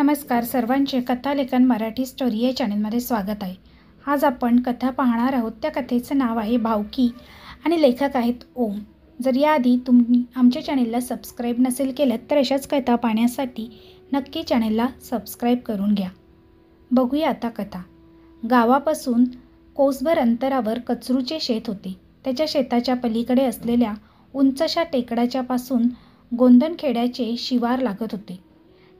नमस्कार सर्वांचे कथालेखन मराठी स्टोरी या चॅनलमध्ये स्वागत आहे। आज आपण कथा पाहणार आहोत। त्या कथेचं नाव आहे भावकी आणि लेखक आहेत ओम। जर याआधी तुम्ही आमच्या चॅनलला सबस्क्राईब नसेल केलं तर अशाच कथा पाहण्यासाठी नक्की चॅनलला सबस्क्राईब करून घ्या। बघूया आता कथा। गावापासून कोसभर अंतरावर कचरूचे शेत होते। त्याच्या शेताच्या पलीकडे असलेल्या उंचशा टेकडाच्या पासून गोंदणखेड्याचे शिवार लागत होते।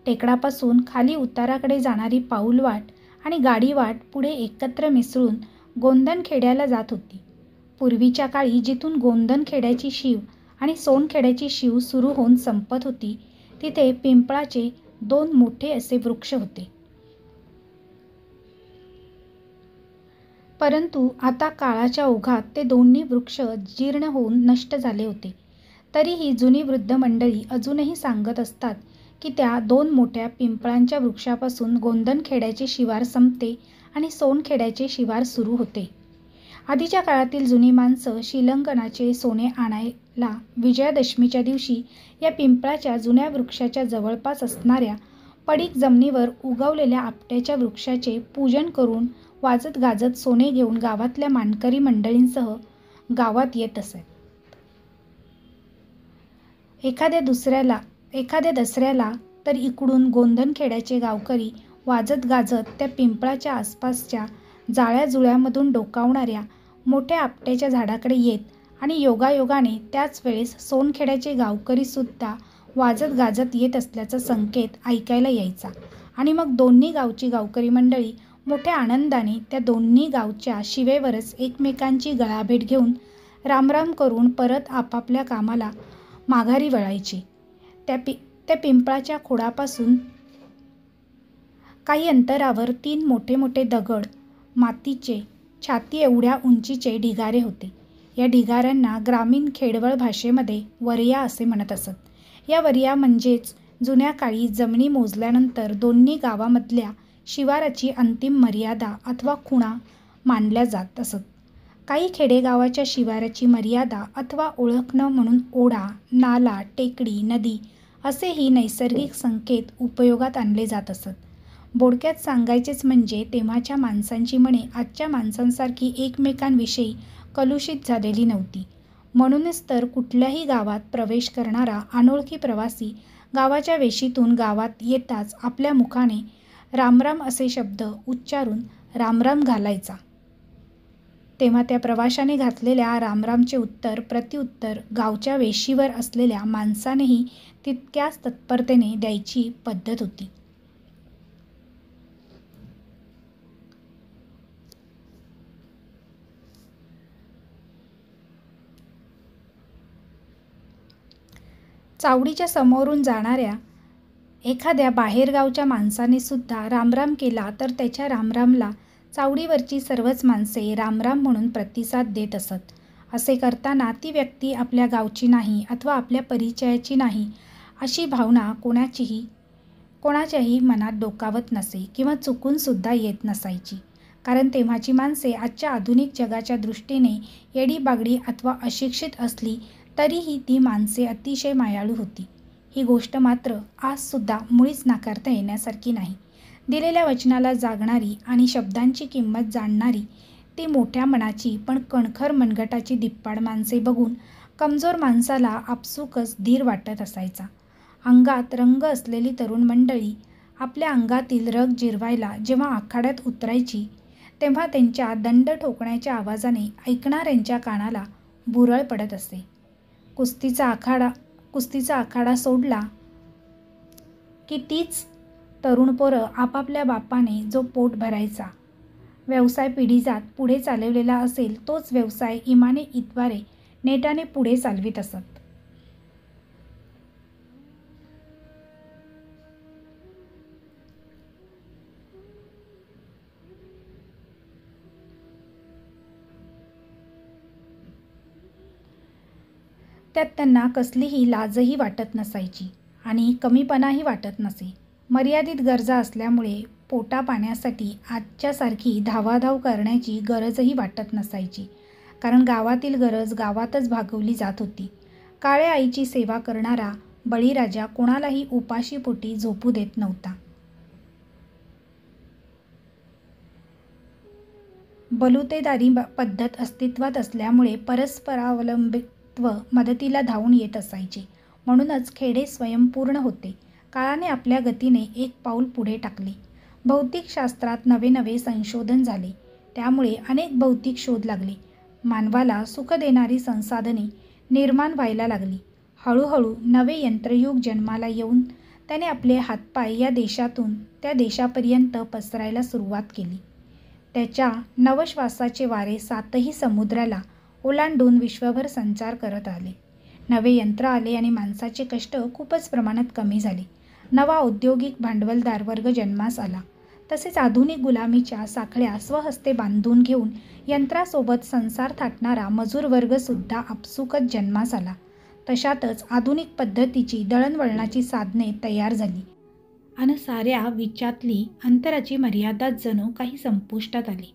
टेकडापासून खाली उताराकडे जाणारी पाऊलवाट आणि गाडीवाट पुढे एकत्र मिसळून गोंदणखेड्याला जात होती। पूर्वीच्या काळी जिथून गोंदणखेड्याची शीव आणि सोनखेड्याची शीव सुरू होऊन संपत होती तिथे पिंपळाचे 2 मोठे असे वृक्ष होते। परंतु आता काळाच्या ओघात ते दोन्ही वृक्ष जीर्ण होऊन नष्ट झाले होते। तरीही जुनी वृद्ध मंडळी अजूनही सांगत असतात की त्या 2 मोठ्या पिंपळांच्या वृक्षापासून गोंदणखेड्याचे शिवार संपते आणि सोनखेड्याचे शिवार सुरू होते। आधीच्या काळातील जुनी माणसं शिलंगणाचे सोने आणायला विजयादशमीच्या दिवशी या पिंपळाच्या जुन्या वृक्षाच्या जवळपास असणाऱ्या पडीक जमिनीवर उगवलेल्या आपट्याच्या वृक्षाचे पूजन करून वाजत गाजत सोने घेऊन गावातल्या मानकरी मंडळींसह गावात येत असत। एखाद्या दसऱ्याला तर इकडून गोंदणखेड्याचे गावकरी वाजत गाजत त्या पिंपळाच्या आसपासच्या जाळ्याजुळ्यामधून डोकावणाऱ्या मोठ्या आपट्याच्या झाडाकडे येत आणि योगायोगाने त्याच वेळेस सोनखेड्याचे गावकरीसुद्धा वाजत गाजत येत असल्याचा संकेत ऐकायला यायचा आणि मग दोन्ही गावची गावकरी मंडळी मोठ्या आनंदाने त्या दोन्ही गावच्या शिवेवरच एकमेकांची गळाभेट घेऊन रामराम करून परत आपापल्या कामाला माघारी वळायची। त्या पिंपळाच्या खोडापासून काही अंतरावर 3 मोठे मोठे दगड मातीचे छाती एवढ्या उंचीचे ढिगारे होते। या ढिगाऱ्यांना ग्रामीण खेडवळ भाषेमध्ये वरया असे म्हणत असत। या वरया म्हणजेच जुन्या काळी जमिनी मोजल्यानंतर दोन्ही गावामधल्या शिवाराची अंतिम मर्यादा अथवा खुणा मानल्या जात असत। काही खेडेगावाच्या शिवाराची मर्यादा अथवा ओळख म्हणून ओढा, नाला, टेकडी, नदी असेही नैसर्गिक संकेत उपयोगात आणले जात असत। बोडक्यात सांगायचेच म्हणजे तेव्हाच्या माणसांची मने आजच्या माणसांसारखी एकमेकांविषयी कलुषित झालेली नव्हती। म्हणूनच तर कुठल्याही गावात प्रवेश करणारा अनोळखी प्रवासी गावाच्या वेशीतून गावात येताच आपल्या मुखाने रामराम असे शब्द उच्चारून रामराम घालायचा। तेव्हा त्या प्रवाशाने घातलेल्या रामरामचे उत्तर प्रत्युत्तर गावच्या वेशीवर असलेल्या माणसानेही तितक्याच तत्परतेने द्यायची पद्धत होती। चावडीच्या समोरून जाणाऱ्या एखाद्या बाहेरगावच्या माणसाने सुद्धा रामराम केला तर त्याच्या रामरामला चावडीवरची सर्वच माणसे रामराम म्हणून प्रतिसाद देत असत। असे करताना ती व्यक्ती आपल्या गावची नाही अथवा आपल्या परिचयाची नाही अशी भावना कोणाच्याही मनात डोकावत नसे किंवा चुकून सुद्धा येत नसायची। कारण तेव्हाची माणसे आजच्या आधुनिक जगाच्या दृष्टीने येडीबागडी अथवा अशिक्षित असली तरीही ती माणसे अतिशय मायाळू होती। ही गोष्ट मात्र आजसुद्धा मुळीच नाकारता येण्यासारखी नाही। दिलेल्या वचनाला जागणारी आणि शब्दांची किंमत जाणणारी ती मोठ्या मनाची पण कणखर मनगटाची धिप्पाड माणसे बघून कमजोर माणसाला आपसुकच धीर वाटत असायचा। अंगात रंग असलेली तरुण मंडळी आपल्या अंगातील रग जिरवायला जेव्हा आखाड्यात उतरायची तेव्हा त्यांच्या दंड ठोकण्याच्या आवाजाने ऐकणाऱ्यांच्या कानाला भुरळ पडत असे। कुस्तीचा आखाडा सोडला की तीच तरुण पोरं आपापल्या बापाने जो पोट भरायचा व्यवसाय पिढीजात पुढे चालवलेला असेल तोच व्यवसाय इमाने इतवारे नेटाने पुढे चालवित असत। त्यात त्यांना कसलीही लाजही वाटत नसायची आणि कमीपणाही वाटत नसे। मर्यादित गरजा असल्यामुळे पोटा पाण्यासाठी आजच्यासारखी धावाधाव करण्याची गरजही वाटत नसायची। कारण गावातील गरज गावातच भागवली जात होती। काळ्या आईची सेवा करणारा बळीराजा कोणालाही उपाशीपोटी झोपू देत नव्हता। बलुतेदारी पद्धत अस्तित्वात असल्यामुळे परस्परावलंबित्व मदतीला धावून येत असायचे. म्हणूनच खेडे स्वयंपूर्ण होते. काळाने आपल्या गतीने एक पाऊल पुढे टाकले. भौतिकशास्त्रात नवे नवे संशोधन झाले. त्यामुळे अनेक भौतिक शोध लागले. मानवाला सुख देणारी संसाधने निर्माण व्हायला लागली. हळूहळू नवे यंत्रयुग जन्माला येऊन त्याने आपले हातपाय या देशातून त्या देशापर्यंत पसरायला सुरुवात केली. त्याच्या नवश्वासाचे वारे सातही समुद्राला ओलांडून विश्वभर संचार करत आले. नवे यंत्र आले आणि माणसाचे कष्ट खूपच प्रमाणात कमी झाले. नवा औद्योगिक भांडवलदार वर्ग जन्मास आला. तसेच आधुनिक गुलामीच्या साखळ्या स्वहस्ते बांधून घेऊन यंत्रासोबत संसार थाटणारा मजूर वर्गसुद्धा आपसुकच जन्मास आला. तशातच आधुनिक पद्धतीची दळणवळणाची साधने तयार झाली आणि साऱ्या विचातली अंतराची मर्यादा जणू काही संपुष्टात आली.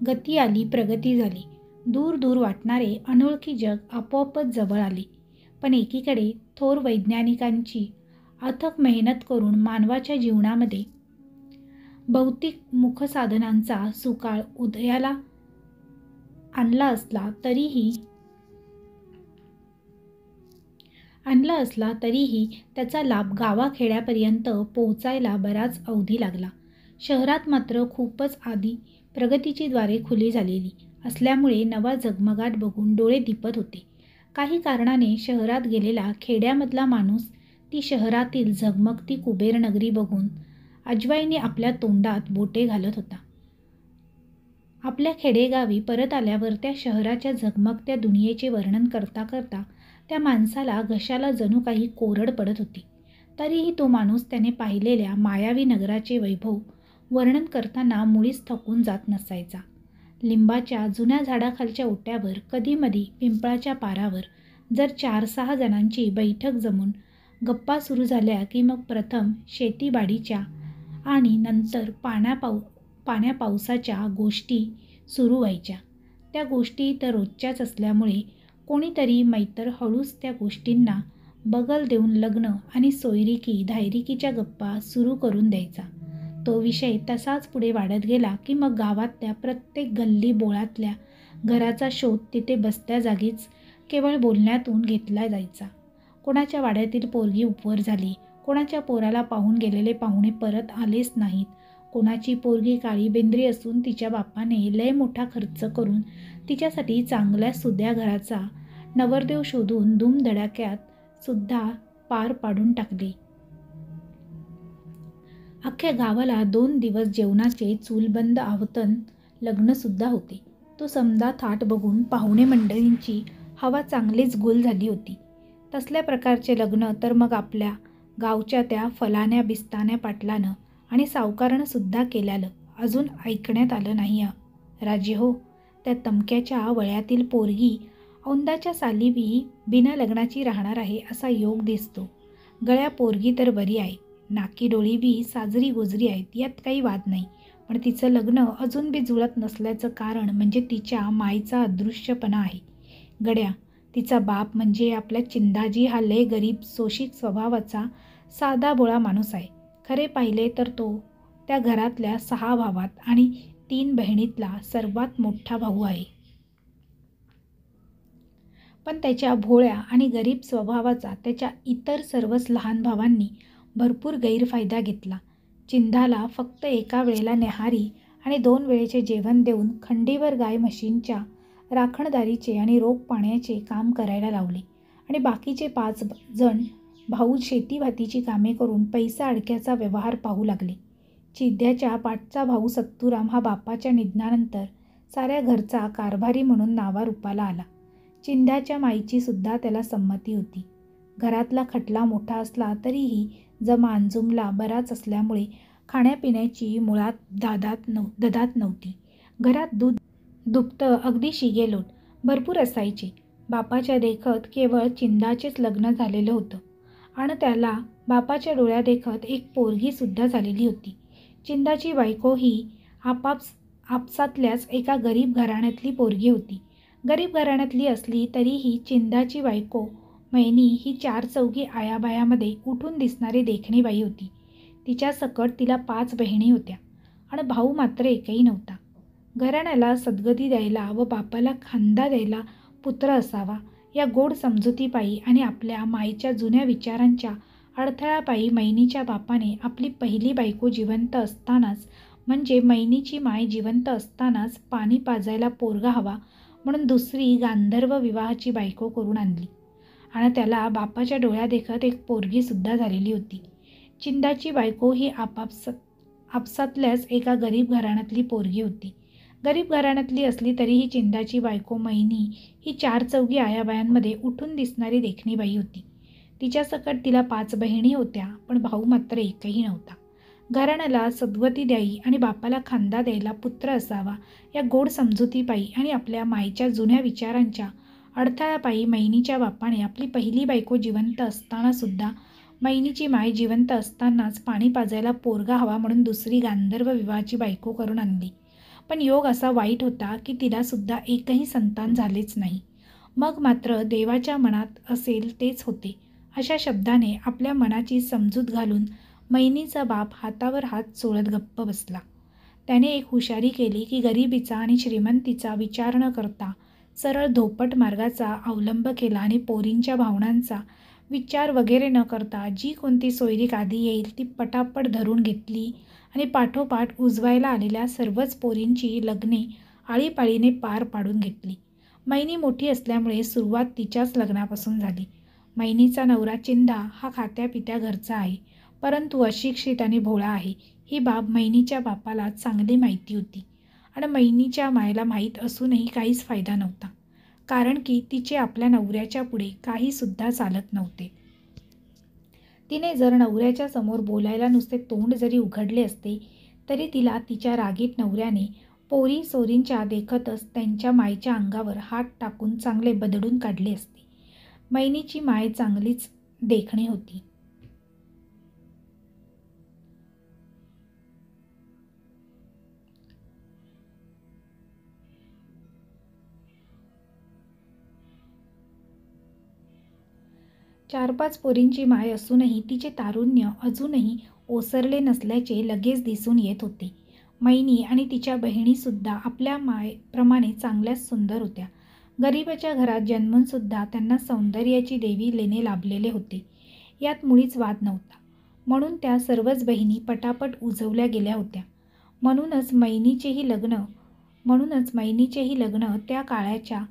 गती आली, प्रगती झाली. दूर दूर वाटणारे अनोळखी जग आपोआपच जवळ आले. पण एकीकडे थोर वैज्ञानिकांची अथक मेहनत करून मानवाच्या जीवनामध्ये भौतिक मुखसाधनांचा सुकाळ उदयाला आणला असला तरीही त्याचा लाभ गावाखेड्यापर्यंत पोहोचायला बराच अवधी लागला. शहरात मात्र खूपच आधी प्रगतीची द्वारे खुली झालेली असल्यामुळे नवा झगमगाट बघून डोळे दिपत होते. काही कारणाने शहरात गेलेला खेड्यामधला माणूस ती शहरातील झगमगती कुबेर नगरी बघून अजवाईने आपल्या तोंडात बोटे घालत होता. आपल्या खेडेगावी परत आल्यावर त्या शहराच्या झगमगत्या दुनियेचे वर्णन करता करता त्या माणसाला घशाला जणू काही कोरड पडत होती. तरीही तो माणूस त्याने पाहिलेल्या मायावी नगराचे वैभव वर्णन करताना मुळीच थकून जात नसायचा. लिंबाच्या जुन्या झाडाखालच्या ओट्यावर, कधीमधी पिंपळाच्या पारावर जर 4-6 जणांची बैठक जमून गप्पा सुरू झाल्या की मग प्रथम शेतीबाडीच्या आणि नंतर पाण्यापावसाच्या गोष्टी सुरू व्हायच्या. त्या गोष्टी तर रोजच्याच असल्यामुळे कोणीतरी मैतर हळूच त्या गोष्टींना बगल देऊन लग्न आणि सोयरिकी धायरिकीच्या गप्पा सुरू करून द्यायचा. तो विषय तसाच पुढे वाढत गेला की मग गावातल्या प्रत्येक गल्ली बोळातल्या घराचा शोध तिथे बसत्या जागीच केवळ बोलण्यातून घेतला जायचा. कोणाच्या वाड्यातील पोरगी उपवर झाली, कोणाच्या पोराला पाहून गेलेले पाहुणे परत आलेच नाहीत, कोणाची पोरगी काळी बेंद्री असून तिच्या बापाने लय मोठा खर्च करून तिच्यासाठी चांगल्या सुद्या घराचा नवरदेव शोधून धूमधडाक्यात सुद्धा पार पाडून टाकले. अख्ख्या गावाला 2 दिवस जेवणाचे चूलबंद आवतन लग्नसुद्धा होते. तो समदा थाट बघून पाहुणे मंडळींची हवा चांगलीच गुल झाली होती. तसल्या प्रकारचे लग्न तर मग आपल्या गावच्या त्या फलाण्या बिस्तान्या पाटलानं आणि सावकारानं सुद्धा केल्यालं अजून ऐकण्यात आलं नाही. राजे हो, त्या तमक्याच्या वळ्यातील पोरगी औंदाच्या सालीबी बिना लग्नाची राहणार आहे असा योग दिसतो. गळ्या पोरगी तर बरी आहे, नाकी डोळी बी साजरी गोजरी आहेत, यात काही वाद नाही. पण तिचं लग्न अजून बी जुळत नसल्याचं कारण म्हणजे तिच्या मायचा अदृश्यपणा आहे. गड्या, तिचा बाप म्हणजे आपल्या चिंदाजी हा लय गरीब शोषित स्वभावाचा साधा बोळा माणूस आहे. खरे पाहिले तर तो त्या घरातल्या 6 भावात आणि 3 बहिणीतला सर्वात मोठा भाऊ आहे. पण त्याच्या भोळ्या आणि गरीब स्वभावाचा त्याच्या इतर सर्वच लहान भावांनी भरपूर गैरफायदा घेतला. चिंधाला फक्त एका वेळेला न्याहारी आणि 2 वेळेचे जेवण देऊन खंडीवर गाय म्हशींच्या राखणदारीचे आणि रोग पाण्याचे काम करायला लावले आणि बाकीचे 5 जण भाऊ शेतीभातीची कामे करून पैसा अडक्याचा व्यवहार पाहू लागले. चिद्याच्या पाठचा भाऊ सत्तूराम हा बापाच्या निधनानंतर साऱ्या घरचा कारभारी म्हणून नावारूपाला आला. चिंध्याच्या माईची सुद्धा त्याला संमती होती. घरातला खटला मोठा असला तरीही जमा अंजुमला बराच असल्यामुळे खाण्यापिण्याची मुळात ददात नव्हती. घरात दूध दुभतं अगदी शिगेलोट भरपूर असायचे. बापाच्या देखत केवळ चिंदाचेच लग्न झालेलं होतं आणि त्याला बापाच्या डोळ्यादेखत एक पोरगीसुद्धा झालेली होती. चिंदाची बायको ही आपसातल्याच एका गरीब घराण्यातली पोरगी होती. गरीब घराण्यातली असली तरीही चिंदाची बायको मैनी ही 4 चौघी आयाबायामध्ये उठून दिसणारी देखणी बाई होती. तिच्या सकट तिला 5 बहिणी होत्या आणि भाऊ मात्र एकही नव्हता. घराण्याला सद्गती द्यायला व बापाला खांदा द्यायला पुत्र असावा या गोड समजुतीपायी आणि आपल्या माईच्या जुन्या विचारांच्या अडथळ्यापायी मैनीच्या बापाने आपली पहिली बायको जिवंत असतानाच म्हणजे मैनीची माय जिवंत असतानाच पाणी पाजायला पोरगा हवा म्हणून दुसरी गांधर्व विवाहाची बायको करून आणली आणि त्याला बापाच्या डोळ्यादेखत एक पोरगीसुद्धा झालेली होती. चिंदाची बायको ही आपसातल्याच एका गरीब घराण्यातली पोरगी होती. गरीब घराण्यातली असली तरीही चिंदाची बायको मैनी ही 4 आयाबायांमध्ये उठून दिसणारी देखणी बाई होती. तिच्यासकट तिला 5 बहिणी होत्या, पण भाऊ मात्र एकही नव्हता. घराण्याला सद्गती द्यावी आणि बापाला खांदा द्यायला पुत्र असावा या गोड समजुतीपायी आणि आपल्या माईच्या जुन्या विचारांच्या अडथळ्यापायी मैनीच्या बापाने आपली पहिली बायको जिवंत असतानासुद्धा मैनीची माय जिवंत असतानाच पाणी पाजायला पोरगा हवा म्हणून दुसरी गांधर्व विवाहाची बायको करून आणली. पण योग असा वाईट होता की तिलासुद्धा एकही संतान झालेच नाही. मग मात्र देवाच्या मनात असेल तेच होते अशा शब्दाने आपल्या मनाची समजूत घालून मैनीचा बाप हातावर हात चोळत गप्प बसला. त्याने एक हुशारी केली की गरिबीचा आणि श्रीमंतीचा विचार न करता सरळ धोपट मार्गाचा अवलंब केला आणि पोरींच्या भावनांचा विचार वगैरे न करता जी कोणती सोयरीक आधी येईल ती पटापट धरून घेतली आणि पाठोपाठ उजवायला आलेल्या सर्वच पोरींची लग्ने आळीपाळीने पार पाडून घेतली. मैनी मोठी असल्यामुळे सुरुवात तिच्याच लग्नापासून झाली. मैनीचा नवरा चिंदा हा खात्यापित्या घरचा आहे, परंतु अशिक्षित आणि भोळा आहे ही बाब मैनीच्या बापाला चांगली माहिती होती आणि मैनीच्या मायला माहीत असूनही काहीच फायदा नव्हता, कारण की तिचे आपल्या नवऱ्याच्या पुढे काहीसुद्धा चालत नव्हते. तिने जर नवऱ्याच्या समोर बोलायला नुसते तोंड जरी उघडले असते तरी तिला तिच्या रागीट नवऱ्याने पोरी सोरींच्या देखतच त्यांच्या मायच्या अंगावर हात टाकून चांगले बदडून काढले असते. मैनीची माय चांगलीच देखणी होती. चार 5 पोरींची माय असूनही तिचे तारुण्य अजूनही ओसरले नसल्याचे लगेच दिसून येत होते. मैनी आणि तिच्या बहिणीसुद्धा आपल्या मायप्रमाणे चांगल्याच सुंदर होत्या. गरिबाच्या घरात जन्मूनसुद्धा त्यांना सौंदर्याची देवी लेणे लाभलेले होते, यात मुळीच वाद नव्हता. म्हणून त्या सर्वच बहिणी पटापट उजवल्या गेल्या होत्या. म्हणूनच मैनीचेही लग्न त्या काळाच्या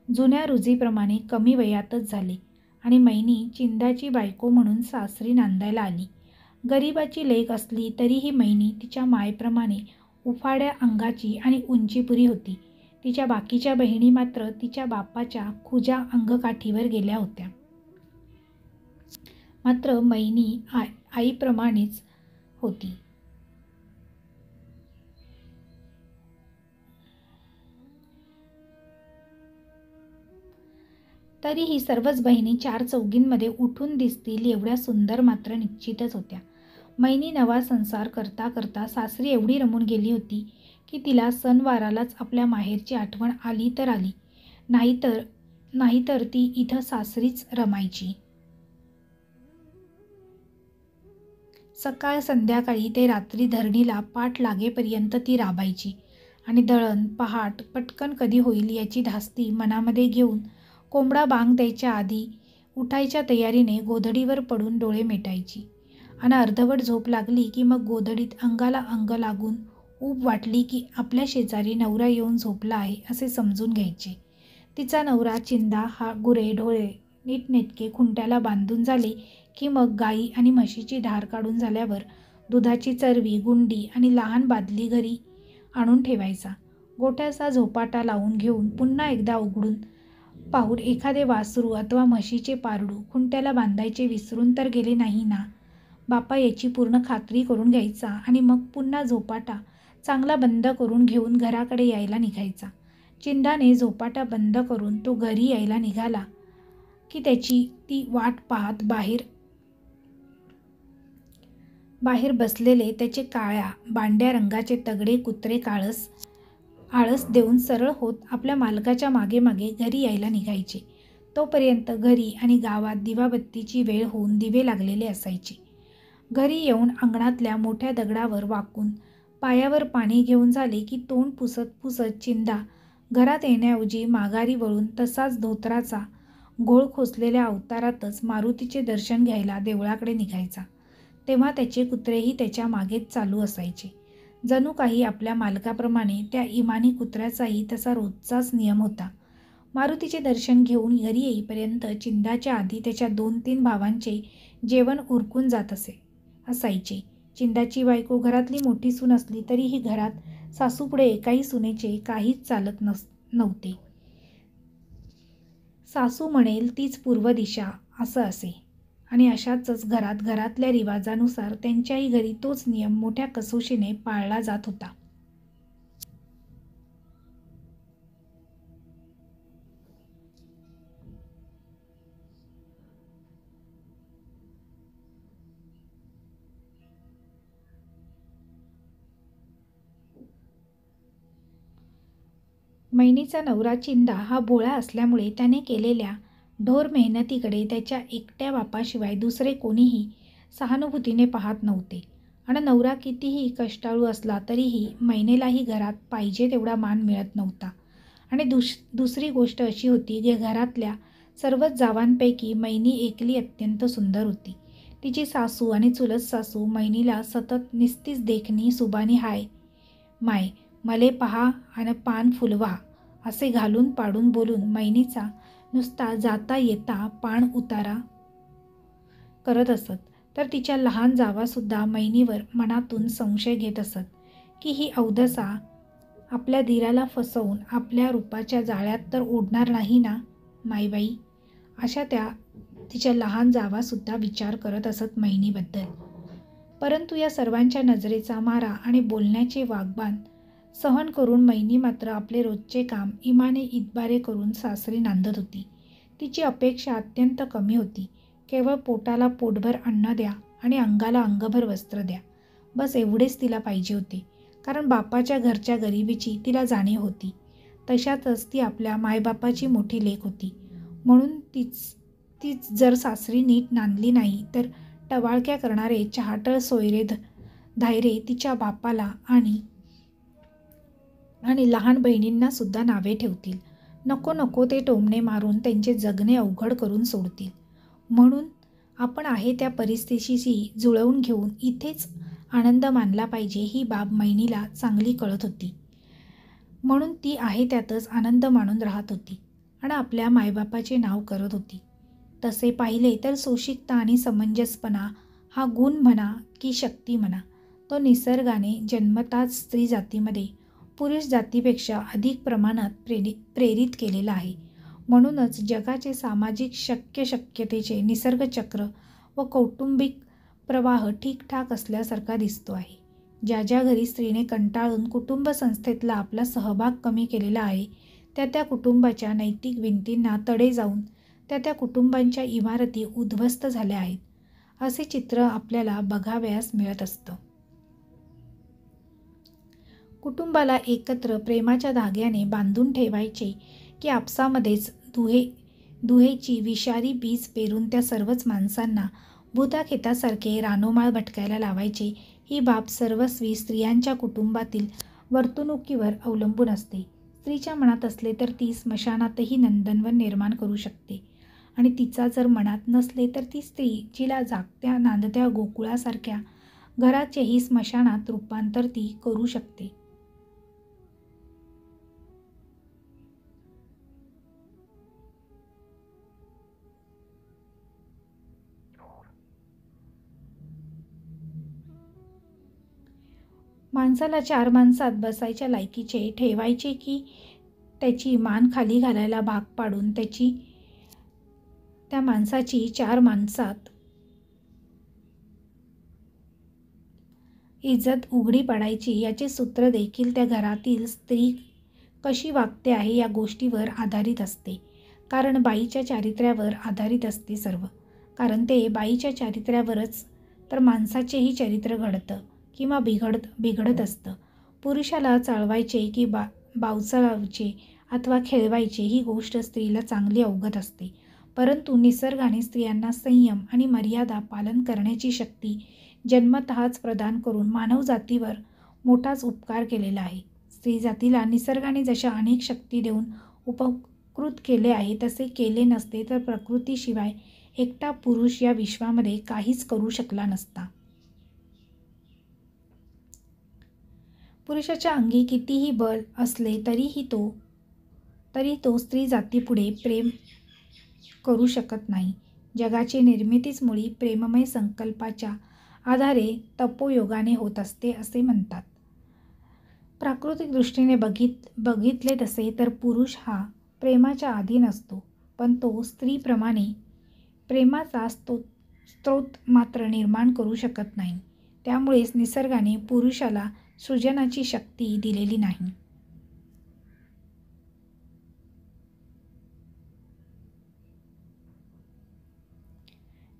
जुन्या रुजीप्रमाणे कमी वयातच झाले आणि मैनी चिंदाची बायको म्हणून सासरी नांदायला आली. गरिबाची लेक असली तरीही मैनी तिच्या मायप्रमाणे उफाड्या अंगाची आणि उंचीपुरी होती. तिच्या बाकीच्या बहिणी मात्र तिच्या बापाच्या खुजा अंगकाठीवर गेल्या होत्या. मात्र मैनी आईप्रमाणेच होती. तरीही सर्वच बहिणी 4 चौघींमध्ये उठून दिसतील एवढ्या सुंदर मात्र निश्चितच होत्या. मैनी नवा संसार करता करता सासरी एवढी रमून गेली होती की तिला सणवारालाच आपल्या माहेरची आठवण आली तर आली, नाहीतर ती इथं सासरीच रमायची. सकाळ संध्याकाळी ते रात्री धरणीला पाठ लागेपर्यंत ती राबायची आणि दळण पहाट पटकन कधी होईल याची धास्ती मनामध्ये घेऊन कोंबडा बांग द्यायच्या आधी उठायच्या तयारीने गोधडीवर पडून डोळे मिटायची आणि अर्धवट झोप लागली की मग गोधडीत अंगाला अंग लागून ऊब वाटली की आपल्या शेजारी नवरा येऊन झोपला आहे असे समजून घ्यायचे. तिचा नवरा चिंदा हा गुरे ढोळे नीटनेटके खुंट्याला बांधून झाले की मग गाई आणि म्हशीची धार काढून झाल्यावर दुधाची चरवी गुंडी आणि लहान बादली घरी आणून ठेवायचा. गोठ्याचा झोपाटा लावून घेऊन पुन्हा एकदा उघडून पाहून एखादे वासरू अथवा म्हशीचे पारडू खुंट्याला बांधायचे विसरून तर गेले नाही ना बापा याची पूर्ण खात्री करून घ्यायचा आणि मग पुन्हा झोपाटा चांगला बंद करून घेऊन घराकडे यायला निघायचा. चिंदाने झोपाटा बंद करून तो घरी यायला निघाला की त्याची ती वाट पाहत बाहेर बसलेले त्याचे काळ्या बांड्या रंगाचे तगडे कुत्रे आळस देऊन सरळ होत आपल्या मालकाच्या मागे मागे घरी यायला निघायचे. तोपर्यंत घरी आणि गावात दिवाबत्तीची वेळ होऊन दिवे लागलेले असायचे. घरी येऊन अंगणातल्या मोठ्या दगडावर वाकून पायावर पाणी घेऊन झाले की तोंड पुसत पुसत चिंदा घरात येण्याऐवजी माघारी वळून तसाच धोतराचा घोळ खोचलेल्या अवतारातच मारुतीचे दर्शन घ्यायला देवळाकडे निघायचा. तेव्हा त्याचे कुत्रेही त्याच्या मागेच चालू असायचे. जणू काही आपल्या मालकाप्रमाणे त्या इमानी कुत्र्याचाही तसा रोजचाच नियम होता. मारुतीचे दर्शन घेऊन घरी येईपर्यंत चिंदाच्या आधी त्याच्या 2-3 भावांचे जेवण उरकून जात असायचे. चिंदाची बायको घरातली मोठी सून असली तरीही घरात सासूपुढे एकाही सुनेचे काहीच चालत नव्हते. सासू म्हणेल तीच पूर्व दिशा असं असे आणि अशाच घरातल्या रिवाजानुसार त्यांच्याही घरी तोच नियम मोठ्या कसोशीने पाळला जात होता. मैनीचा नवरा चिंदा हा भोळा असल्यामुळे त्याने केलेल्या ढोर मेहनतीकडे त्याच्या एकट्या बापाशिवाय दुसरे कोणीही सहानुभूतीने पाहत नव्हते. आणि नवरा कितीही कष्टाळू असला तरीही मैनेलाही घरात पाहिजे तेवढा मान मिळत नव्हता. आणि दुसरी गोष्ट अशी होती की घरातल्या सर्वच जावांपैकी मैनी एकली अत्यंत सुंदर होती. तिची सासू आणि चुलत सासू मैनीला सतत निस्तीच देखणी सुबानी हाय माय मले पहा आणि पान फुलवा असे घालून पाडून बोलून मैनीचा नुसता जाता येता पाण उतारा करत असत. तर तिच्या लहान जावासुद्धा मैनीवर मनातून संशय घेत असत की ही अवधसा आपल्या धीराला फसवून आपल्या रूपाच्या जाळ्यात तर ओढणार नाही ना माईबाई. अशा त्या तिच्या लहान जावासुद्धा विचार करत असत मैनीबद्दल. परंतु या सर्वांच्या नजरेचा मारा आणि बोलण्याचे वाग्बान सहन करून मैनी मात्र आपले रोजचे काम इमाने इतबारे करून सासरी नांदत होती. तिची अपेक्षा अत्यंत कमी होती. केवळ पोटाला पोटभर अन्न द्या आणि अंगाला अंगभर वस्त्र द्या, बस एवढेच तिला पाहिजे होते. कारण बापाच्या घरच्या गरिबीची तिला जाणीव होती. तशातच ती आपल्या मायबापाची मोठी लेक होती. म्हणून तीच जर सासरी नीट नांदली नाही तर टवाळक्या करणारे चहाटळ सोयरे धायरे तिच्या बापाला आणि लहान बहिणींना सुद्धा नावे ठेवतील. नको नको ते टोमणे मारून त्यांचे जगणे अवघड करून सोडतील. म्हणून आपण आहे त्या परिस्थितीशी जुळवून घेऊन इथेच आनंद मानला पाहिजे ही बाब मैनीला चांगली कळत होती. म्हणून ती आहे त्यातच आनंद मानून राहत होती आणि आपल्या मायबापाचे नाव करत होती. तसे पाहिले तर सोशिकता आणि समंजसपणा हा गुण म्हणा की शक्ती म्हणा, तो निसर्गाने जन्मताच स्त्री जातीमध्ये पुरुष जातीपेक्षा अधिक प्रमाणात प्रेरित केलेला आहे. म्हणूनच जगाचे सामाजिक शक्यतेचे निसर्गचक्र व कौटुंबिक प्रवाह ठीकठाक असल्यासारखा दिसतो आहे. ज्या घरी स्त्रीने कंटाळून कुटुंब संस्थेतला आपला सहभाग कमी केलेला आहे त्या कुटुंबाच्या नैतिक भिंतींना तडे जाऊन त्या कुटुंबांच्या इमारती उद्ध्वस्त झाल्या आहेत असे चित्र आपल्याला बघावयास मिळत असतं. कुटुंबाला एकत्र प्रेमाच्या धाग्याने बांधून ठेवायचे की आपसामध्येच दुहेची विषारी बीज पेरून त्या सर्वच माणसांना भूताखेतासारखे रानोमाळ भटकायला लावायचे ही बाब सर्वस्वी स्त्रियांच्या कुटुंबातील वर्तणुकीवर अवलंबून असते. स्त्रीच्या मनात असले तर ती स्मशानातही नंदनवन निर्माण करू शकते आणि तिचा जर मनात नसले तर ती स्त्री जिला जागत्या नांदत्या गोकुळासारख्या घराचेही स्मशानात रूपांतर ती करू शकते. माणसाला 4 माणसात बसायच्या लायकीचे ठेवायचे की त्याची मान खाली घालायला भाग पाडून त्या माणसाची 4 माणसात इज्जत उघडी पाडायची याचे सूत्र देखील त्या घरातील स्त्री कशी वागते आहे या गोष्टीवर आधारित असते. कारण बाईच्या चारित्र्यावर आधारित असते सर्व. कारण ते बाईच्या चारित्र्यावरच तर माणसाचेही चरित्र घडतं किंवा बिघडत असतं. पुरुषाला चाळवायचे की बावचळायचे अथवा खेळवायचे ही गोष्ट स्त्रीला चांगली अवगत असते. परंतु निसर्गाने स्त्रियांना संयम आणि मर्यादा पालन करण्याची शक्ती जन्मतःच प्रदान करून मानवजातीवर मोठाच उपकार केलेला आहे. स्त्री जातीला निसर्गाने जशा अनेक शक्ती देऊन उपकृत केले आहे तसे केले नसते तर प्रकृतीशिवाय एकटा पुरुष या विश्वामध्ये काहीच करू शकला नसता. पुरुषाच्या अंगी कितीही बल असले तरी तो स्त्री जातीपुढे प्रेम करू शकत नाही. जगाची निर्मितीच मुळी प्रेममय संकल्पाच्या आधारे तपोयोगाने होत असते असे म्हणतात. प्राकृतिक दृष्टीने बघितले तसे तर पुरुष हा प्रेमाच्या अधीन असतो, पण तो स्त्रीप्रमाणे प्रेमाचा स्रोत मात्र निर्माण करू शकत नाही. त्यामुळेच निसर्गाने पुरुषाला सृजनाची शक्ती दिलेली नाही.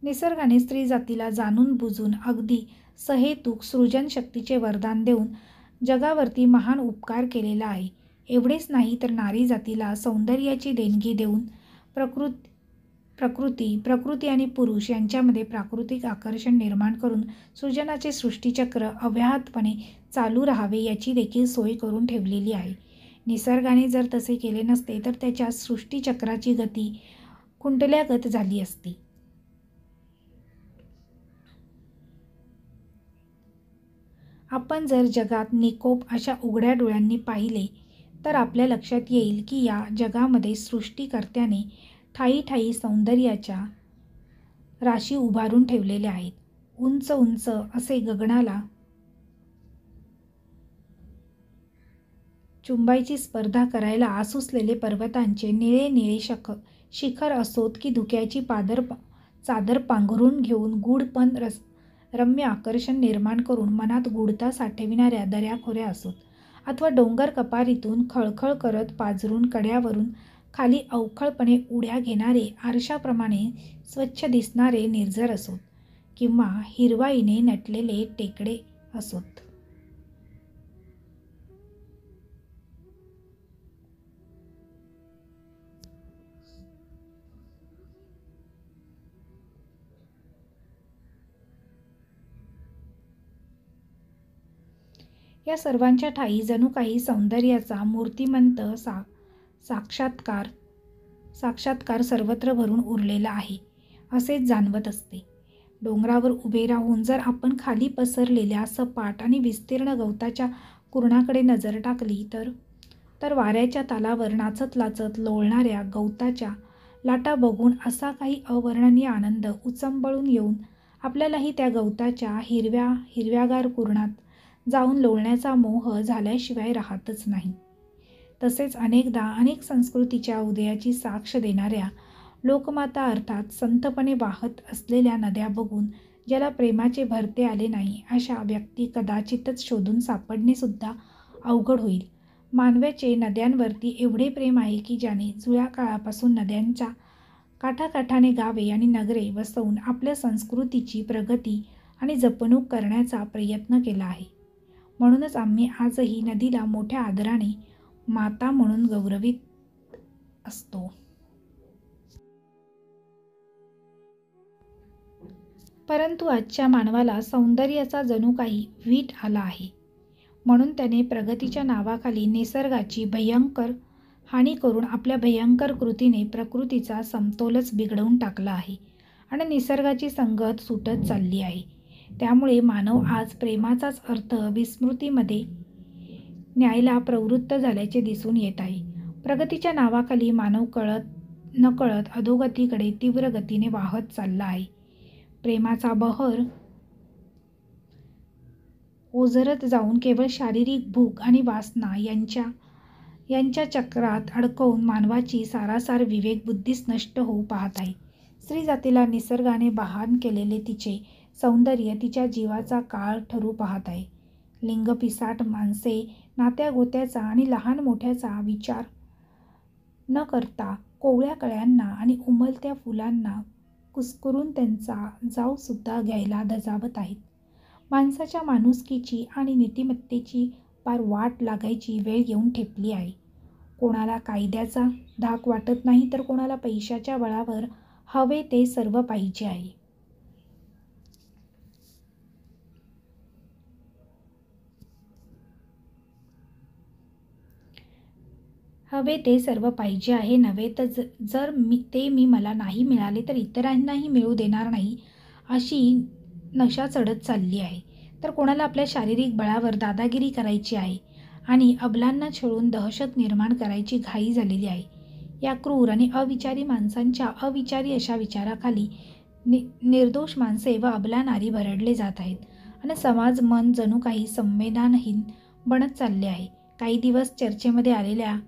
निसर्गाने स्त्री जातीला जाणून बुजून अगदी सहेतुक सृजन शक्तीचे वरदान देऊन जगावरती महान उपकार केलेला आहे. एवढेच नाही तर नारी जातीला सौंदर्याची देणगी देऊन प्रकृती आणि पुरुष यांच्यामध्ये प्राकृतिक आकर्षण निर्माण करून सृजनाचे सृष्टीचक्र अव्याहतपणे चालू राहावे याची देखील सोय करून ठेवलेली आहे. निसर्गाने जर तसे केले नसते तर त्याच्या सृष्टीचक्राची गती कुंडल्यागत झाली असती. आपण जर जगात निकोप अशा उघड्या डोळ्यांनी पाहिले तर आपल्या लक्षात येईल की या जगामध्ये सृष्टीकर्त्याने ठायी ठायी सौंदर्याच्या राशी उभारून ठेवलेल्या आहेत. उंच उंच असे गगनाला चुंबायची स्पर्धा करायला आसुसलेले पर्वतांचे निळे निळे शिखर असोत की धुक्याची चादर पांघरून घेऊन गूढ पण रम्य आकर्षण निर्माण करून मनात गूढता साठविणाऱ्या दऱ्याखोऱ्या असोत, अथवा डोंगर कपारीतून खळखळ करत पाझरून कड्यावरून खाली अवखळपणे उड्या घेणारे आरशाप्रमाणे स्वच्छ दिसणारे निर्झर असोत, किंवा हिरवाईने नटलेले टेकडे असोत. या सर्वांच्या ठायी जणू काही सौंदर्याचा मूर्तिमंत साक्षात्कार सर्वत्र भरून उरलेला आहे असेच जाणवत असते. डोंगरावर उभे राहून जर आपण खाली पसरलेल्या सपाट आणि विस्तीर्ण गवताच्या कुरणाकडे नजर टाकली तर वाऱ्याच्या तालावर नाचत लाचत लोळणाऱ्या गवताच्या लाटा बघून असा काही अवर्णनीय आनंद उचंबळून येऊन आपल्यालाही त्या गवताच्या हिरव्यागार कुरणात जाऊन लोळण्याचा मोह झाल्याशिवाय राहतच नाही. तसेच अनेकदा अनेक संस्कृतीच्या उदयाची साक्ष देणाऱ्या लोकमाता अर्थात संतपणे वाहत असलेल्या नद्या बघून ज्याला प्रेमाचे भरते आले नाही अशा व्यक्ती कदाचितच शोधून सापडणे सुद्धा अवघड होईल. मानवाचे नद्यांवरती एवढे प्रेम आहे की ज्याने जुळ्या काळापासून नद्यांच्या काठाकाठाने गावे आणि नगरे वसवून आपल्या संस्कृतीची प्रगती आणि जपणूक करण्याचा प्रयत्न केला आहे. म्हणूनच आम्ही आजही नदीला मोठ्या आदराने माता म्हणून गौरवित असतो. परंतु आजच्या मानवाला सौंदर्याचा जणू काही वीट आला आहे. म्हणून त्याने प्रगतीच्या नावाखाली निसर्गाची भयंकर हानी करून आपल्या भयंकर कृतीने प्रकृतीचा समतोलच बिघडवून टाकला आहे आणि निसर्गाची संगत सुटत चालली आहे. त्यामुळे मानव आज प्रेमाचाच अर्थ विस्मृतीमध्ये न्यायला प्रवृत्त झाल्याचे दिसून येत आहे. प्रगतीच्या नावाखाली मानव नकळत अधोगतीकडे तीव्र गतीने वाहत चालला आहे. प्रेमाचा बहर ओझरत जाऊन केवळ शारीरिक भूक आणि वासना यांच्या चक्रात अडकवून मानवाची सारासार विवेकबुद्धीच नष्ट होऊ पाहत आहे. स्त्री जातीला निसर्गाने बहाल केलेले तिचे सौंदर्य तिच्या जीवाचा काळ ठरू पाहत आहे. लिंगपिसाट माणसे नात्यागोत्याचा आणि लहान मोठ्याचा विचार न करता कोवळ्या कळ्यांना आणि उमलत्या फुलांना कुस्करून त्यांचा जावसुद्धा घ्यायला धजावत आहेत. माणसाच्या माणुसकीची आणि नीतिमत्तेची पार वाट लागायची वेळ येऊन ठेपली आहे. कोणाला कायद्याचा धाक वाटत नाही तर कोणाला पैशाच्या बळावर हवे ते सर्व पाहिजे आहे. हवे ते सर्व पाहिजे आहे नव्हे, तर जर मी मला नाही मिळाले तर इतरांनाही मिळू देणार नाही, अशी नशा चढत चालली आहे. तर कोणाला आपल्या शारीरिक बळावर दादागिरी करायची आहे आणि अबलांना छळून दहशत निर्माण करायची घाई झालेली आहे. या क्रूर आणि अविचारी माणसांच्या अविचारी अशा विचाराखाली निर्दोष माणसे व अबला नारी भरडले जात आहेत आणि समाज मन जणू काही संवेदनहीन बनत चालले आहे. काही दिवस चर्चेमध्ये आलेल्या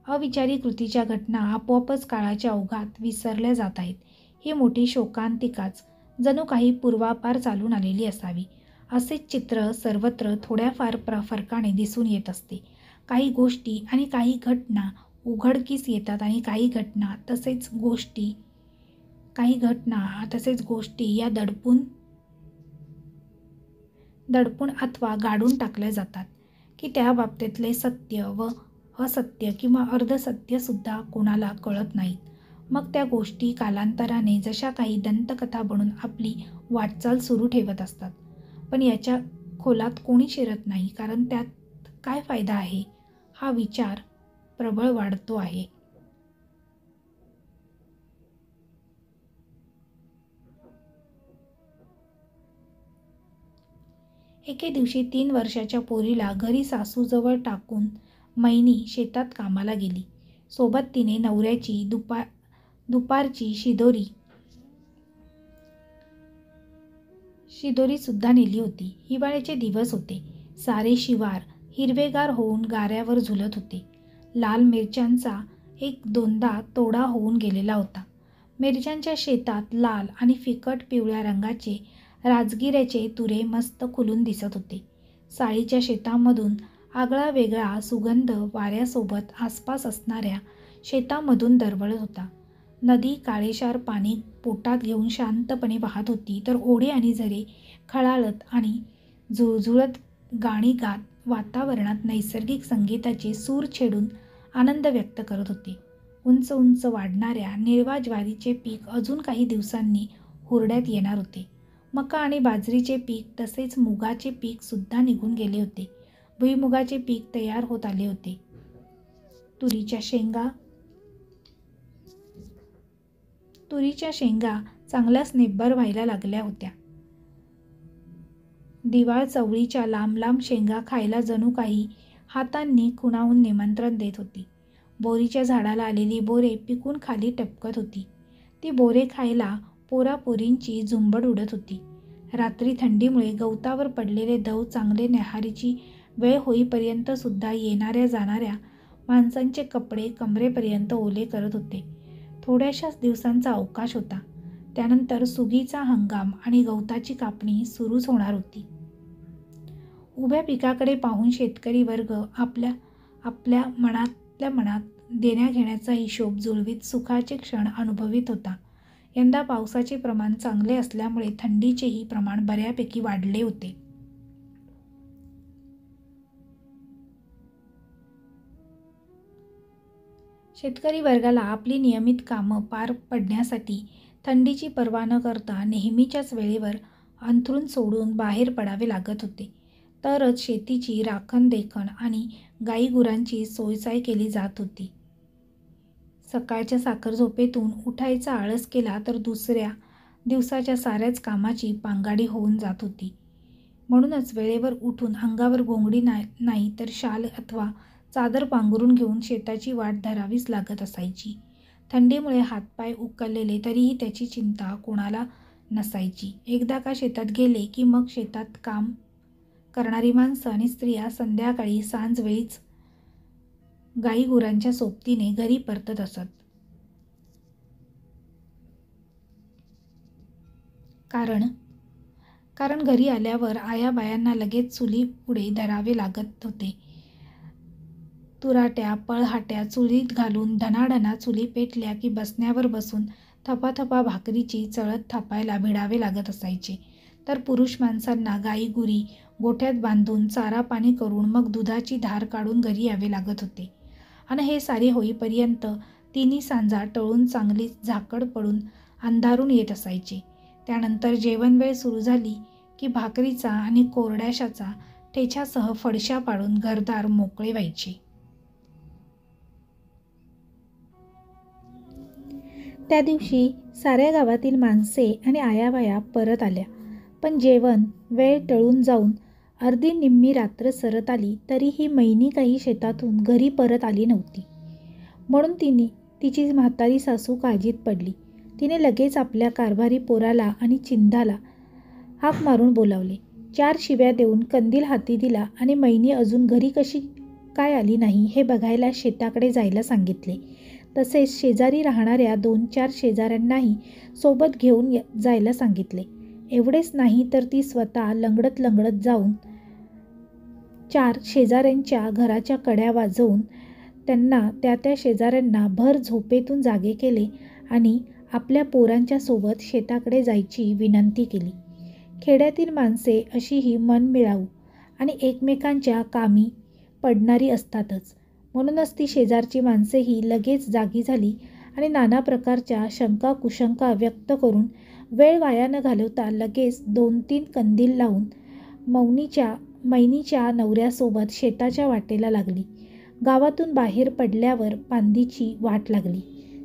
अविचारी कृतीच्या घटना आपोआपच काळाच्या ओघात विसरल्या जात आहेत. ही मोठी शोकांतिकाच जणू काही पूर्वापार चालून आलेली असावी, असेच चित्र सर्वत्र थोड्याफार फरकाने दिसून येत असते. काही गोष्टी आणि काही घटना उघडकीस येतात आणि काही घटना तसेच गोष्टी या दडपून अथवा गाडून टाकल्या जातात की त्या बाबतीतले सत्य व असत्य किंवा अर्धसत्य सुद्धा कोणाला कळत नाहीत. मग त्या गोष्टी कालांतराने जशा काही दंतकथा बनून आपली वाटचाल सुरू ठेवत असतात. पण याच्या खोलात कोणी शिरत नाही, कारण त्यात काय फायदा आहे हा विचार प्रबळ वाढतो आहे. एके दिवशी 3 वर्षाच्या पोरीला घरी सासूजवळ टाकून मैनी शेतात कामाला गेली. सोबत तिने नवऱ्याची दुपारची शिदोरी सुद्धा नेली होती. हिवाळ्याचे दिवस होते. सारे शिवार हिरवेगार होऊन गाऱ्यावर झुलत होते. लाल मिरच्यांचा 1-2दा तोडा होऊन गेलेला होता. मिरच्यांच्या शेतात लाल आणि फिकट पिवळ्या रंगाचे राजगिऱ्याचे तुरे मस्त खुलून दिसत होते. साळीच्या शेतामधून आगळा वेगळा सुगंध वाऱ्यासोबत आसपास असणाऱ्या शेतामधून दरवळत होता. नदी काळेशार पाणी पोटात घेऊन शांतपणे वाहत होती, तर ओढे आणि झरे खळाळत आणि झुळझुळत गाणी गात वातावरणात नैसर्गिक संगीताचे सूर छेडून आनंद व्यक्त करत होते. उंच उंच वाढणाऱ्या निळवा ज्वारीचे पीक अजून काही दिवसांनी हुरड्यात येणार होते. मका आणि बाजरीचे पीक तसेच मुगाचे पीक सुद्धा निघून गेले होते. भुईमुगाचे पीक तयार होत आले होते. तुरीच्या शेंगा चांगल्याच निब्बर व्हायला लागल्या होत्या. दिवाळ चवळीच्या लांब लांब शेंगा खायला जणू काही हातांनी खुणावून निमंत्रण देत होती. बोरीच्या झाडाला आलेली बोरे पिकून खाली टपकत होती. ती बोरे खायला पोरापोरींची झुंबड उडत होती. रात्री थंडीमुळे गवतावर पडलेले दव चांगले न्याहारीची वेळ होईपर्यंत सुद्धा येणाऱ्या जाणाऱ्या माणसांचे कपडे कमरेपर्यंत ओले करत होते. थोड्याशाच दिवसांचा अवकाश होता. त्यानंतर सुगीचा हंगाम आणि गवताची कापणी सुरूच होणार होती. उभ्या पिकाकडे पाहून शेतकरी वर्ग आपल्या मनात देण्याघेण्याचा हिशोब जुळवीत सुखाचे क्षण अनुभवित होता. यंदा पावसाचे प्रमाण चांगले असल्यामुळे थंडीचेही प्रमाण बऱ्यापैकी वाढले होते. शेतकरी वर्गाला आपली नियमित कामं पार पडण्यासाठी थंडीची पर्वा न करता नेहमीच्याच वेळेवर अंथरूण सोडून बाहेर पडावे लागत होते. तरच शेतीची राखणदेखण आणि गाईगुरांची सोयसाय केली जात होती. सकाळच्या साखर झोपेतून उठायचा आळस केला तर दुसऱ्या दिवसाच्या साऱ्याच कामाची पांगाडी होऊन जात होती. म्हणूनच वेळेवर उठून अंगावर घोंगडी नाही तर शाल अथवा चादर पांघरून घेऊन शेताची वाट धरावीच लागत असायची. थंडीमुळे हातपाय उकललेले तरीही त्याची चिंता कोणाला नसायची. एकदा का शेतात गेले की मग शेतात काम करणारी माणसं आणि स्त्रिया संध्याकाळी सांजवेळीच गाईगुरांच्या सोबतीने घरी परतत असत. कारण घरी आल्यावर आयाबायांना लगेच चुली पुढे धरावे लागत होते. तुराट्या पळहाट्या चुलीत घालून धनाढना चुली पेटल्या की बसण्यावर बसून थपाथपा भाकरीची चळत थापायला भिडावे लागत असायचे. तर पुरुष माणसांना गाईगुरी गोठ्यात बांधून चारा पाणी करून मग दुधाची धार काढून घरी यावे लागत होते. आणि हे सारे होईपर्यंत तिन्ही सांजा टळून चांगली झाकड पडून अंधारून येत असायचे. त्यानंतर जेवण वेळ सुरू झाली की भाकरीचा आणि कोरड्याशाचा ठेच्यासह फडशा पाडून घरदार मोकळे व्हायचे. त्या दिवशी साऱ्या गावातील माणसे आणि आयाबाया परत आल्या, पण जेवण वेळ टळून जाऊन अर्धी निम्मी रात्र सरत आली तरीही मैनी काही शेतातून घरी परत आली नव्हती. म्हणून तिची म्हातारी सासू काळजीत पडली. तिने लगेच आपल्या कारभारी पोराला आणि चिंदाला हाक मारून बोलावले. 4 शिव्या देऊन कंदील हाती दिला आणि मैनी अजून घरी कशी काय आली नाही हे बघायला शेताकडे जायला सांगितले. तसेच शेजारी राहणाऱ्या 2-4 शेजाऱ्यांनाही सोबत घेऊन जायला सांगितले. एवढेच नाही तर ती स्वतः लंगडत लंगडत जाऊन 4 शेजाऱ्यांच्या घराच्या कड्या वाजवून त्या शेजाऱ्यांना भर झोपेतून जागे केले आणि आपल्या पोरांच्या सोबत शेताकडे जायची विनंती केली. खेड्यातील माणसे अशीही मनमिळाऊ आणि एकमेकांच्या कामी पडणारी असतातच. म्हणूनच ती शेजारची माणसेही लगेच जागी झाली आणि नाना प्रकारच्या शंका कुशंका व्यक्त करून वेळ वाया न घालवता लगेच 2-3 कंदील लावून मैनीच्या नवऱ्यासोबत शेताच्या वाटेला लागली. गावातून बाहेर पडल्यावर पांदीची वाट लागली.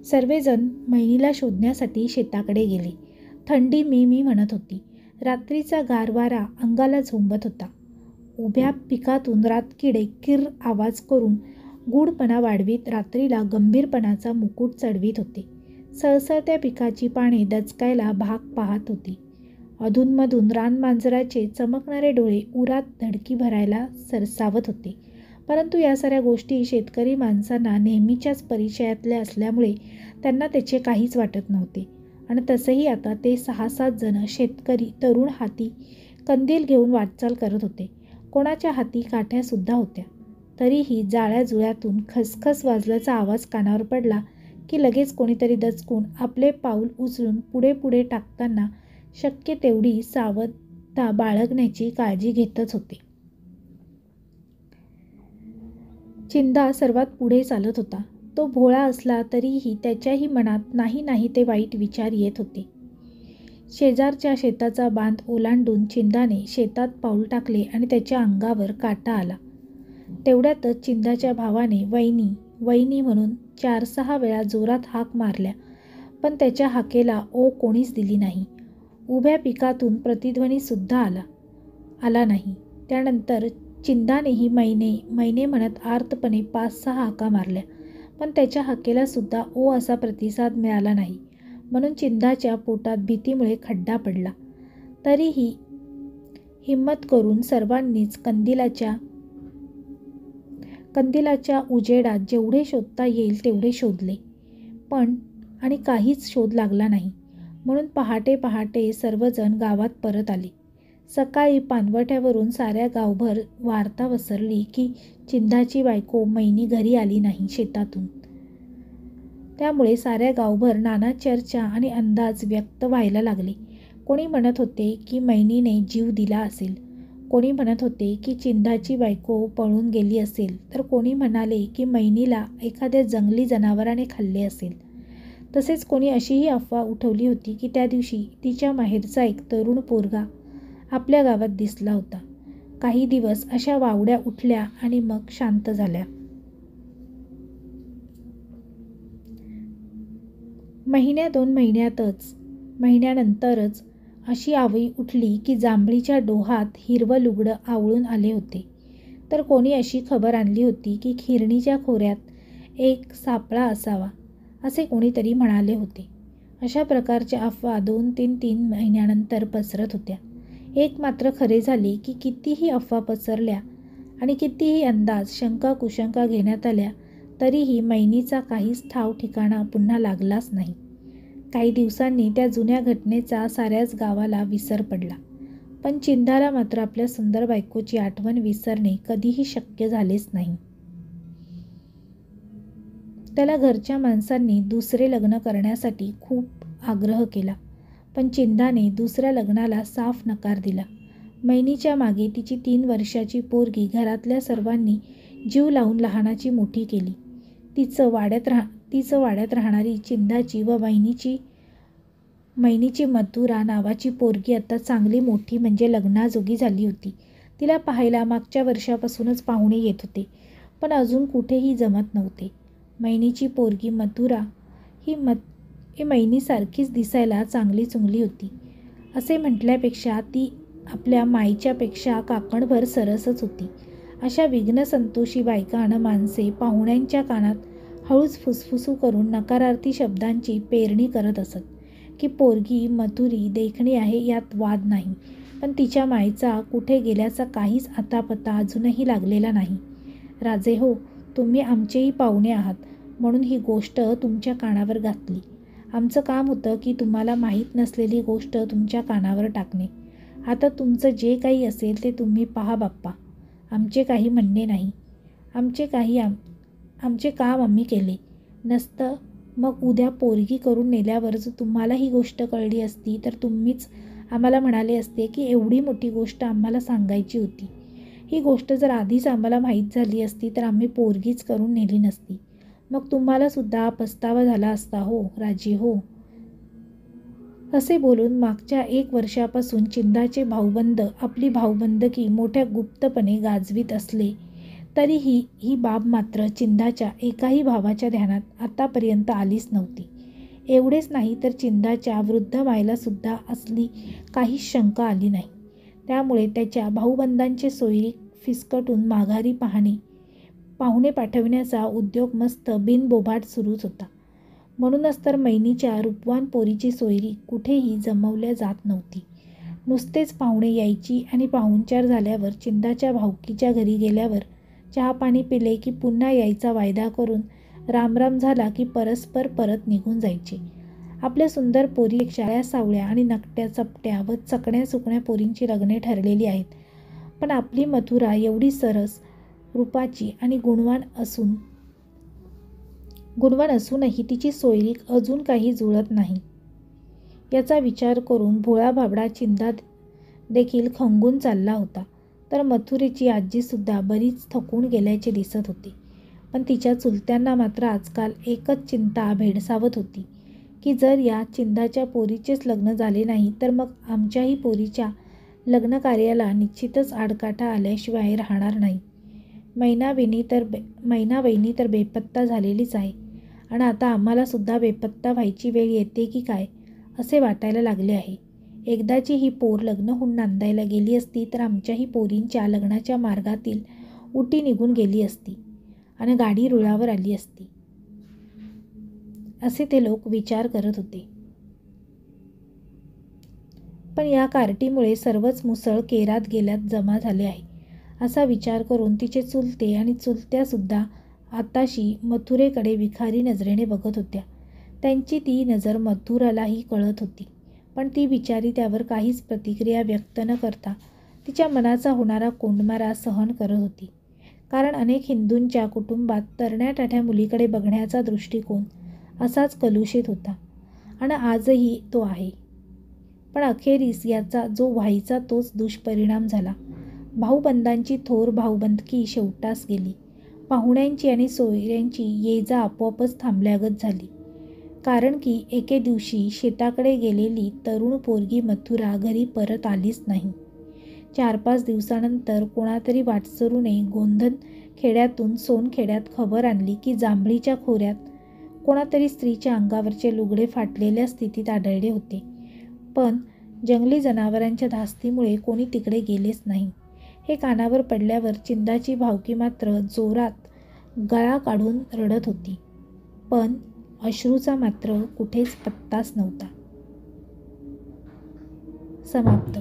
सर्वजण मैनीला शोधण्यासाठी शेताकडे गेले. थंडी मी म्हणत होती. रात्रीचा गारवारा अंगाला झोंबत होता. उभ्या पिकातून रातकिडे किर आवाज करून गूढपणा वाढवीत रात्रीला गंभीरपणाचा मुकुट चढवीत होते. सळसळत्या पिकाची पाने दचकायला भाग पाहत होती. अधूनमधून रानमांजराचे चमकणारे डोळे उरात धडकी भरायला सरसावत होते. परंतु या साऱ्या गोष्टी शेतकरी माणसांना नेहमीच्याच परिचयातल्या असल्यामुळे त्यांना त्याचे काहीच वाटत नव्हते. आणि तसेही आता ते 6-7 जण शेतकरी तरुण हाती कंदील घेऊन वाटचाल करत होते. कोणाच्या हाती काठ्यासुद्धा होत्या. तरीही जाळ्याजुळ्यातून खसखस वाजल्याचा आवाज कानावर पडला की लगेच कोणीतरी दचकून आपले पाऊल उचलून पुढे टाकताना शक्य तेवढी सावधता बाळगण्याची काळजी घेतच होते. चिंदा सर्वात पुढे चालत होता. तो भोळा असला तरीही त्याच्याही मनात नाही ते वाईट विचार येत होते. शेजारच्या शेताचा बांध ओलांडून चिंदाने शेतात पाऊल टाकले आणि त्याच्या अंगावर काटा आला. तेवढ्यातच चिंदाच्या भावाने वैनी म्हणून 4-6 वेळा जोरात हाक मारल्या, पण त्याच्या हाकेला कोणीच दिली नाही. उभ्या पिकातून प्रतिध्वनीसुद्धा आला नाही. त्यानंतर चिंदानेही मैने म्हणत आर्तपणे 5-6 हाका मारल्या, पण त्याच्या हाकेला सुद्धा असा प्रतिसाद मिळाला नाही. म्हणून चिंदाच्या पोटात भीतीमुळे खड्डा पडला. तरीही हिम्मत करून सर्वांनीच कंदिलाच्या उजेडात जेवढे शोधता येईल तेवढे शोधले, पण आणि काहीच शोध लागला नाही. म्हणून पहाटे सर्वजण गावात परत आले. सकाळी पानवट्यावरून साऱ्या गावभर वार्ता पसरली की चिंदाची बायको मैनी घरी आली नाही शेतातून. त्यामुळे साऱ्या गावभर नाना चर्चा आणि अंदाज व्यक्त व्हायला लागले. कोणी म्हणत होते की मैनीने जीव दिला असेल, कोणी म्हणत होते की चिंदाची बायको पळून गेली असेल, तर कोणी म्हणाले की मैनीला एखाद्या जंगली जनावराने खाल्ले असेल. तसेच कोणी अशीही अफवा उठवली होती की त्या दिवशी तिच्या माहेरचा एक तरुण पोरगा आपल्या गावात दिसला होता. काही दिवस अशा वावड्या उठल्या आणि मग शांत झाल्या. महिन्या-2 महिन्यानंतरच अशी आवई उठली की जांभळीच्या डोहात हिरवं लुगडं आवळून आले होते. तर कोणी अशी खबर आणली होती की खिरणीच्या खोऱ्यात एक सापळा असावा, असे कोणीतरी म्हणाले होते. अशा प्रकारच्या अफवा 2-3 महिन्यानंतर पसरत होत्या. एक मात्र खरे झाले की कितीही अफवा पसरल्या आणि कितीही अंदाज शंका कुशंका घेण्यात आल्या तरीही मैनीचा काहीच ठाव ठिकाणा पुन्हा लागलाच नाही. काही दिवसांनी त्या जुन्या घटनेचा साऱ्याच गावाला विसर पडला, पण चिंदाला मात्र आपल्या सुंदर बायकोची आठवण विसरणे कधीही शक्य झालेच नाही. त्याला घरच्या माणसांनी दुसरे लग्न करण्यासाठी खूप आग्रह केला, पण चिंदाने दुसऱ्या लग्नाला साफ नकार दिला. मैनीच्या मागे तिची 3 वर्षाची पोरगी घरातल्या सर्वांनी जीव लावून लहानाची मोठी केली. तिचं वाड्यात राहणारी चिंदाची व मैनीची मधुरा नावाची पोरगी आता चांगली मोठी म्हणजे लग्नाजोगी झाली होती. तिला पाहायला मागच्या वर्षापासूनच पाहुणे येत होते, पण अजून कुठेही जमत नव्हते. मैनीची पोरगी मधुरा मैनी सारखीच दिसायला चांगली चुंगली होती. असे म्हटल्यापेक्षा ती आपल्या माईच्यापेक्षा काकणभर सरसच होती. अशा विघ्नसंतोषी बायका आणि माणसे पाहुण्यांच्या कानात हळूच फुसफुसू करून नकारार्थी शब्दांची पेरणी करत असत की पोरगी मथुरी देखणी आहे, यात वाद नाही, पण तिच्या मायचा कुठे गेल्याचा काहीच अतापता अजूनही लागलेला नाही. राजे हो, तुम्ही आमचेही पाहुणे आहात म्हणून ही गोष्ट तुमच्या कानावर घातली. आमचं काम होतं की तुम्हाला माहीत नसलेली गोष्ट तुमच्या कानावर टाकणे. आता तुमचं जे काही असेल ते तुम्ही पहा बाप्पा. आमचे काही म्हणणे नाही. आमचे काम आम्ही केले नसतं. मग उद्या पोरगी करून नेल्यावर जर तुम्हाला ही गोष्ट कळली असती तर तुम्हीच आम्हाला म्हणाले असते की एवढी मोठी गोष्ट आम्हाला सांगायची होती. ही गोष्ट जर आधीच आम्हाला माहीत झाली असती तर आम्ही पोरगीच करून नेली नसती. मग तुम्हालासुद्धा पस्तावा झाला असता हो राजे हो. असे बोलून मागच्या 1 वर्षापासून चिंदाचे भाऊबंद आपली भाऊबंदकी मोठ्या गुप्तपणे गाजवीत असले तरीही ही बाब मात्र चिंदाच्या एकाही भावाच्या ध्यानात आतापर्यंत आलीच नव्हती. एवढेच नाही तर चिंदाच्या वृद्ध मायलासुद्धा असली काहीच शंका आली नाही. त्यामुळे त्याच्या भाऊबंदांचे सोयरीक फिसकटून माघारी पाहुणे पाठविण्याचा उद्योग मस्त बिनबोभाट सुरूच होता. म्हणूनच तर मैनीच्या रूपवान पोरीची सोयरी कुठेही जमवल्या जात नव्हती. नुसतेच पाहुणे यायची आणि पाहुणचार झाल्यावर चिंदाच्या भाऊकीच्या घरी गेल्यावर चहापाणी पिले की पुन्हा यायचा वायदा करून रामराम झाला की परस्पर परत निघून जायचे. आपल्या सुंदर पोरी शाळ्या सावळ्या आणि नकट्या चपट्या व चकण्या सुकण्या पोरींची लग्ने ठरलेली आहेत, पण आपली मथुरा एवढी सरस रूपाची आणि गुणवान असूनही तिची सोयरीक अजून काही जुळत नाही. याचा विचार करून भोळा भाबडा चिंदा देखील खंगून चालला होता. तर मथुरेची आजीसुद्धा बरीच थकून गेल्याचे दिसत होते. पण तिच्या चुलत्यांना मात्र आजकाल एकच चिंता भेडसावत होती की जर या चिंदाच्या पोरीचेच लग्न झाले नाही तर मग आमच्याही पोरीच्या लग्नकार्याला निश्चितच आडकाठा आल्याशिवाय राहणार नाही. मैनावहिनी तर बेपत्ता झालेलीच आहे आणि आता आम्हालासुद्धा बेपत्ता व्हायची वेळ येते की काय असे वाटायला लागले आहे. एकदाची ही पोर लग्न होऊन नांदायला गेली असती तर आमच्याही पोरींच्या लग्नाच्या मार्गातील उटी निघून गेली असती आणि गाडी रुळावर आली असती, असे ते लोक विचार करत होते. पण या कार्टीमुळे सर्वच मुसळ केरात गेल्यात जमा झाले आहे असा विचार करून तिचे चुलते आणि चुलत्यासुद्धा आताशी मथुरेकडे विखारी नजरेने बघत होत्या. त्यांची ती नजर मथुरालाही कळत होती, पण ती बिचारी त्यावर काहीच प्रतिक्रिया व्यक्त न करता तिच्या मनाचा होणारा कोंडमारा सहन करत होती. कारण अनेक हिंदूंच्या कुटुंबात तरण्या टाठ्या मुलीकडे बघण्याचा दृष्टिकोन असाच कलुषित होता आणि आजही तो आहे. पण अखेरीस याचा जो व्हायचा तोच दुष्परिणाम झाला. भाऊबंदांची थोर भाऊबंदकी शेवटास गेली. पाहुण्यांची आणि सोयऱ्यांची ये-जा आपोआपच थांबल्यागत झाली. कारण की एके दिवशी शेताकडे गेलेली तरुण पोरगी मथुरा घरी परत आलीच नाही. 4-5 दिवसानंतर कोणातरी वाटसरूने गोंधन खेड्यातून सोनखेड्यात खबर आणली की जांभळीच्या खोऱ्यात कोणातरी स्त्रीच्या अंगावरचे लुगडे फाटलेल्या स्थितीत आढळले होते. पण जंगली जनावरांच्या धास्तीमुळे कोणी तिकडे गेलेच नाही. हे कानावर पडल्यावर चिंदाची भावकी मात्र जोरात गळा काढून रडत होती, पण अश्रूचा मात्र कुठेच पत्ताच नव्हता. समाप्त.